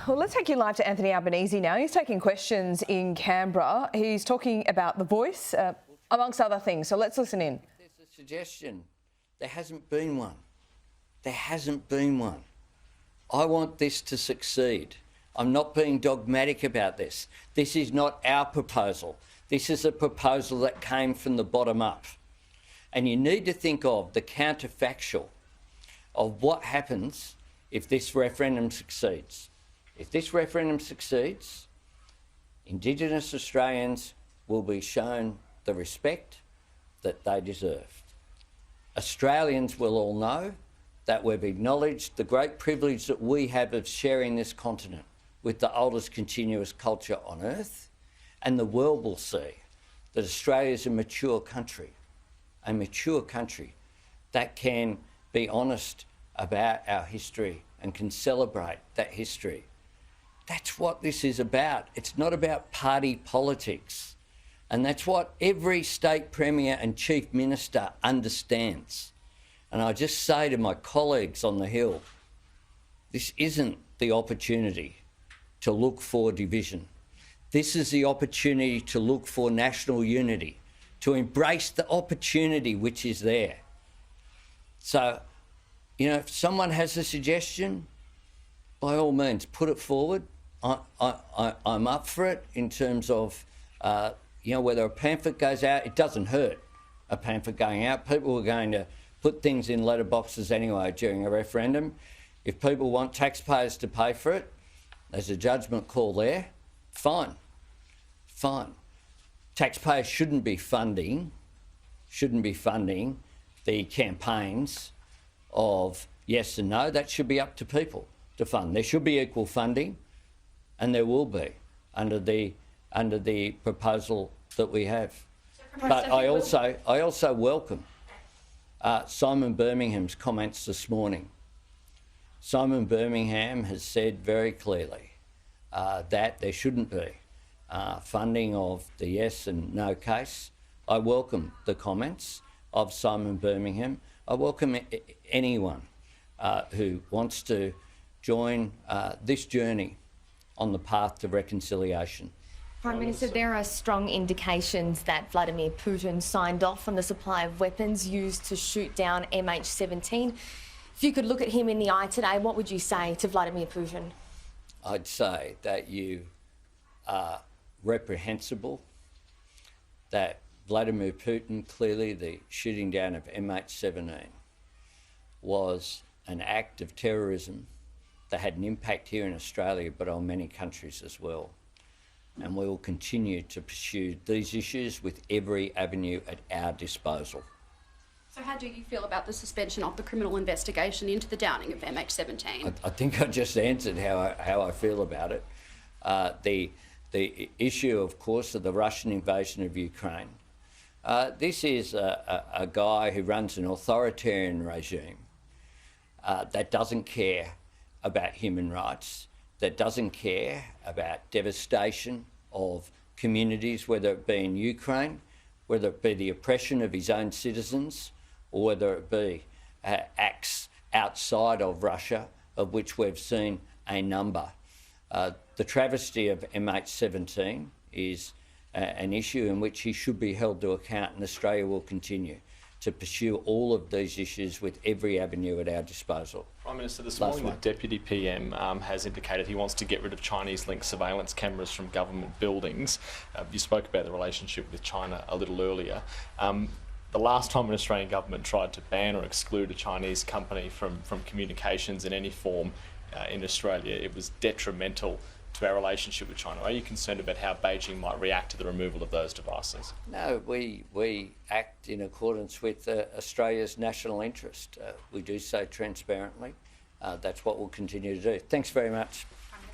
Well, let's take you live to Anthony Albanese now. He's taking questions in Canberra. He's talking about the voice, amongst other things. So let's listen in. There's a suggestion. There hasn't been one. There hasn't been one. I want this to succeed. I'm not being dogmatic about this. This is not our proposal. This is a proposal that came from the bottom up. And you need to think of the counterfactual of what happens if this referendum succeeds. If this referendum succeeds, Indigenous Australians will be shown the respect that they deserve. Australians will all know that we've acknowledged the great privilege that we have of sharing this continent with the oldest continuous culture on earth, and the world will see that Australia is a mature country that can be honest about our history and can celebrate that history. That's what this is about. It's not about party politics. And that's what every state premier and chief minister understands. And I just say to my colleagues on the Hill, this isn't the opportunity to look for division. This is the opportunity to look for national unity, to embrace the opportunity which is there. So, you know, if someone has a suggestion, by all means, put it forward. I'm up for it in terms of, you know, whether a pamphlet goes out. It doesn't hurt, a pamphlet going out. People are going to put things in letterboxes anyway during a referendum. If people want taxpayers to pay for it, there's a judgment call there. Fine. Taxpayers shouldn't be funding the campaigns of yes and no. That should be up to people to fund. There should be equal funding, and there will be under the proposal that we have. But I also welcome Simon Birmingham's comments this morning. Simon Birmingham has said very clearly that there shouldn't be funding of the yes and no case. I welcome the comments of Simon Birmingham. I welcome anyone who wants to join this journey on the path to reconciliation. Prime Minister, there are strong indications that Vladimir Putin signed off on the supply of weapons used to shoot down MH17. If you could look at him in the eye today, what would you say to Vladimir Putin? I'd say that you are reprehensible, that Vladimir Putin, clearly the shooting down of MH17 was an act of terrorism that had an impact here in Australia but on many countries as well. And we will continue to pursue these issues with every avenue at our disposal. So how do you feel about the suspension of the criminal investigation into the downing of MH17? I think I just answered how I feel about it. The issue, of course, of the Russian invasion of Ukraine. This is a guy who runs an authoritarian regime that doesn't care about human rights, that doesn't care about devastation of communities, whether it be in Ukraine, whether it be the oppression of his own citizens, or whether it be acts outside of Russia, of which we've seen a number. The travesty of MH17 is an issue in which he should be held to account, and Australia will continue to pursue all of these issues with every avenue at our disposal. Prime Minister, this morning the Deputy PM has indicated he wants to get rid of Chinese-linked surveillance cameras from government buildings. You spoke about the relationship with China a little earlier. The last time an Australian government tried to ban or exclude a Chinese company from communications in any form in Australia, it was detrimental to our relationship with China. Are you concerned about how Beijing might react to the removal of those devices? No, we act in accordance with Australia's national interest. We do so transparently. That's what we'll continue to do. Thanks very much.